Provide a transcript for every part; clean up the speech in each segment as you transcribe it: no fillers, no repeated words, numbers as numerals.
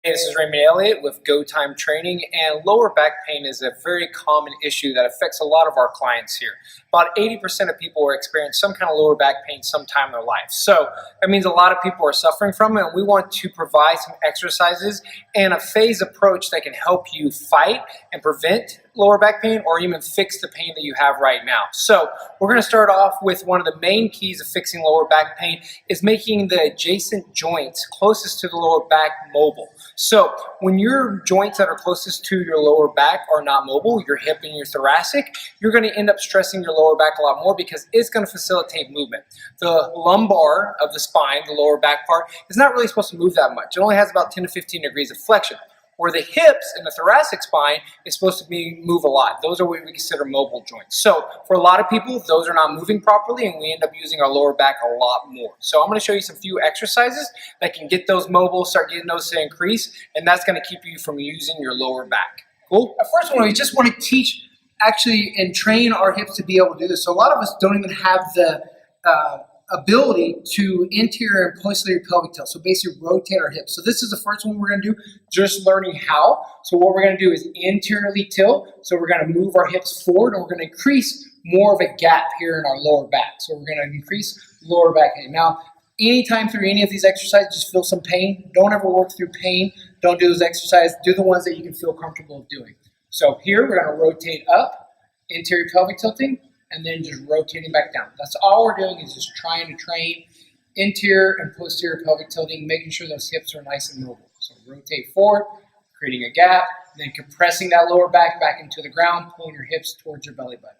Hey, this is Raymond Elliott with Go Time Training, and lower back pain is a very common issue that affects a lot of our clients here. About 80% of people will experience some kind of lower back pain sometime in their life. So that means a lot of people are suffering from it, and we want to provide some exercises and a phased approach that can help you fight and prevent lower back pain or even fix the pain that you have right now. So we're going to start off with one of the main keys of fixing lower back pain is making the adjacent joints closest to the lower back mobile. So when your joints that are closest to your lower back are not mobile, your hip and your thoracic, you're going to end up stressing your lower back a lot more because it's going to facilitate movement. The lumbar of the spine, the lower back part, is not really supposed to move that much. It only has about 10 to 15 degrees of flexion. Where the hips and the thoracic spine is supposed to move a lot. Those are what we consider mobile joints. So for a lot of people, those are not moving properly and we end up using our lower back a lot more. So I'm gonna show you some few exercises that can get those mobile, start getting those to increase, and that's gonna keep you from using your lower back. Cool? The first one, we just want to teach actually and train our hips to be able to do this. So a lot of us don't even have the ability to anterior and posterior pelvic tilt. So basically rotate our hips. So this is the first one we're going to do, just learning how. So what we're going to do is anteriorly tilt. So we're going to move our hips forward and we're going to increase more of a gap here in our lower back. So we're going to increase lower back pain. Now, anytime through any of these exercises, just feel some pain. Don't ever work through pain. Don't do those exercises. Do the ones that you can feel comfortable doing. So here we're going to rotate up, anterior pelvic tilting, and then just rotating back down. That's all we're doing is just trying to train interior and posterior pelvic tilting, making sure those hips are nice and mobile. So rotate forward, creating a gap, then compressing that lower back into the ground, pulling your hips towards your belly button.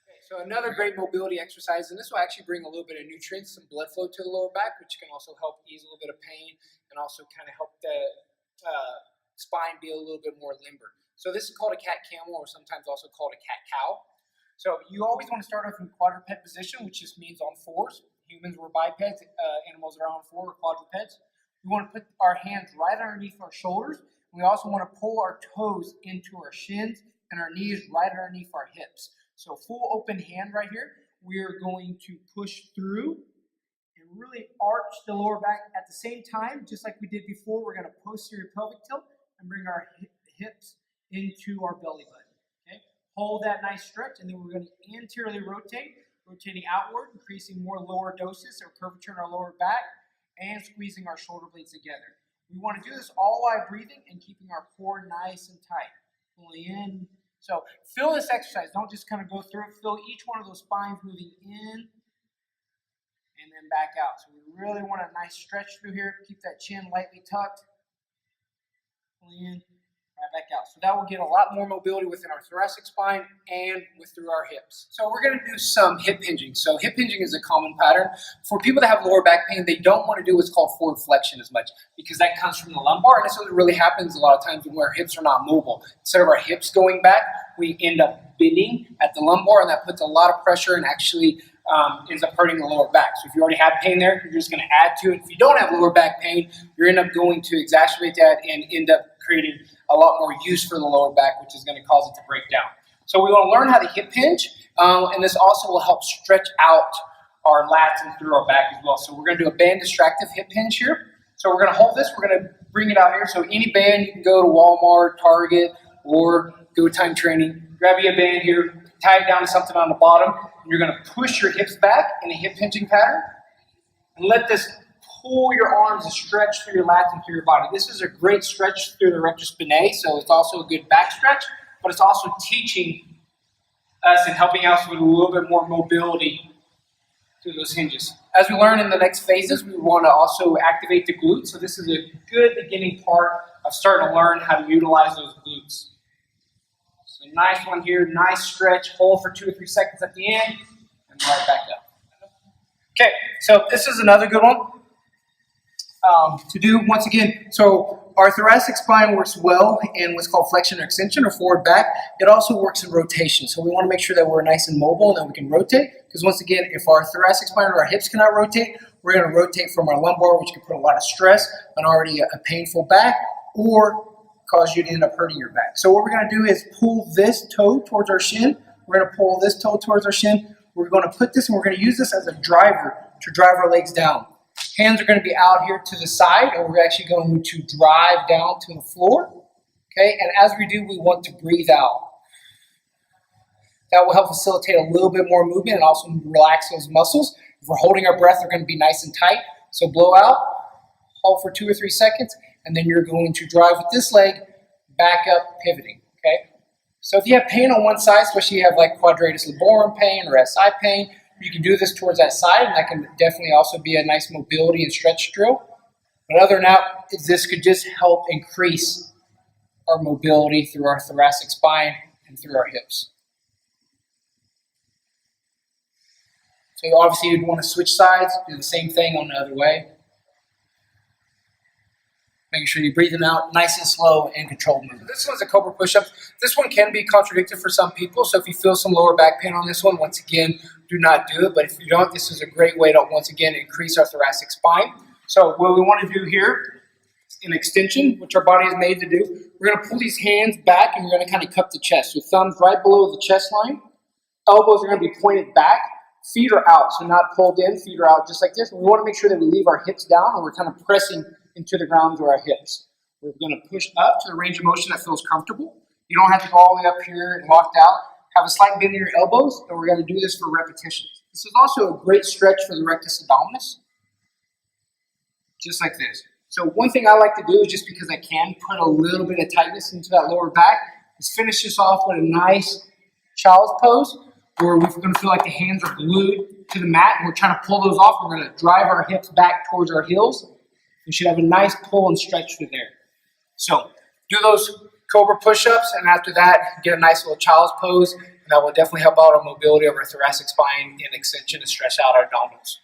Okay, so another great mobility exercise, and this will actually bring a little bit of nutrients, some blood flow to the lower back, which can also help ease a little bit of pain and also kind of help the spine be a little bit more limber. So this is called a cat-camel, or sometimes also called a cat-cow. So you always want to start off in quadruped position, which just means on fours. Humans were bipeds, animals are on four or quadrupeds. We want to put our hands right underneath our shoulders. We also want to pull our toes into our shins and our knees right underneath our hips. So full open hand right here. We are going to push through and really arch the lower back. At the same time, just like we did before, we're going to posterior pelvic tilt and bring our hips into our belly button. Okay, hold that nice stretch, and then we're going to anteriorly rotate, rotating outward, increasing more lower doses or curvature in our lower back, and squeezing our shoulder blades together. We want to do this all while breathing and keeping our core nice and tight. Pulling in. So feel this exercise. Don't just kind of go through it. Feel each one of those spines moving in and then back out. So we really want a nice stretch through here. Keep that chin lightly tucked. Pulling in. Back out. So that will get a lot more mobility within our thoracic spine and through our hips. So we're going to do some hip hinging. So hip hinging is a common pattern. For people that have lower back pain, they don't want to do what's called forward flexion as much because that comes from the lumbar, and that's what really happens a lot of times when our hips are not mobile. Instead of our hips going back, we end up bending at the lumbar, and that puts a lot of pressure and actually ends up hurting the lower back. So if you already have pain there, you're just going to add to it. If you don't have lower back pain, you're end up going to exacerbate that and end up creating a lot more use for the lower back, which is going to cause it to break down. So we want to learn how to hip hinge, and this also will help stretch out our lats and through our back as well. So we're going to do a band distractive hip hinge here. So we're going to hold this. We're going to bring it out here. So any band, you can go to Walmart, Target, or Go Time Training. Grab you a band here, tie it down to something on the bottom, and you're going to push your hips back in a hip hinging pattern, and let this pull your arms and stretch through your lats and through your body. This is a great stretch through the rectus spinae, so it's also a good back stretch, but it's also teaching us and helping us with a little bit more mobility through those hinges. As we learn in the next phases, we want to also activate the glutes, so this is a good beginning part of starting to learn how to utilize those glutes. So nice one here, nice stretch, hold for 2 or 3 seconds at the end, and right back up. Okay, so this is another good one. To do once again, so our thoracic spine works well in what's called flexion or extension or forward back. It also works in rotation, so we want to make sure that we're nice and mobile and that we can rotate, because once again, if our thoracic spine or our hips cannot rotate, we're going to rotate from our lumbar, which can put a lot of stress on already a painful back or cause you to end up hurting your back. So what we're going to do is pull this toe towards our shin. We're going to pull this toe towards our shin. We're going to put this and we're going to use this as a driver to drive our legs down. Hands are going to be out here to the side, and we're actually going to drive down to the floor. Okay, and as we do, we want to breathe out. That will help facilitate a little bit more movement and also relax those muscles. If we're holding our breath, they're going to be nice and tight. So blow out, hold for 2 or 3 seconds, and then you're going to drive with this leg back up, pivoting. Okay. So if you have pain on one side, especially if you have like quadratus laborum pain or SI pain, you can do this towards that side, and that can definitely also be a nice mobility and stretch drill. But other than that, this could just help increase our mobility through our thoracic spine and through our hips. So obviously you'd want to switch sides, do the same thing on the other way. Making sure you're breathing out nice and slow and controlled movement. This one's a cobra push-up. This one can be contradictory for some people, so if you feel some lower back pain on this one, once again, do not do it. But if you don't, this is a great way to, once again, increase our thoracic spine. So what we want to do here, an extension, which our body is made to do, we're going to pull these hands back and we're going to kind of cup the chest. So thumbs right below the chest line. Elbows are going to be pointed back. Feet are out, so not pulled in. Feet are out just like this. And we want to make sure that we leave our hips down and we're kind of pressing into the ground with our hips. We're going to push up to the range of motion that feels comfortable. You don't have to go all the way up here and locked out. Have a slight bend in your elbows, and we're going to do this for repetitions. This is also a great stretch for the rectus abdominis, just like this. So one thing I like to do is, just because I can, put a little bit of tightness into that lower back, is finish this off with a nice child's pose, where we're going to feel like the hands are glued to the mat, and we're trying to pull those off. We're going to drive our hips back towards our heels. We should have a nice pull and stretch through there. So do those cobra push-ups, and after that, get a nice little child's pose, and that will definitely help out our mobility of our thoracic spine and extension and stretch out our abdominals.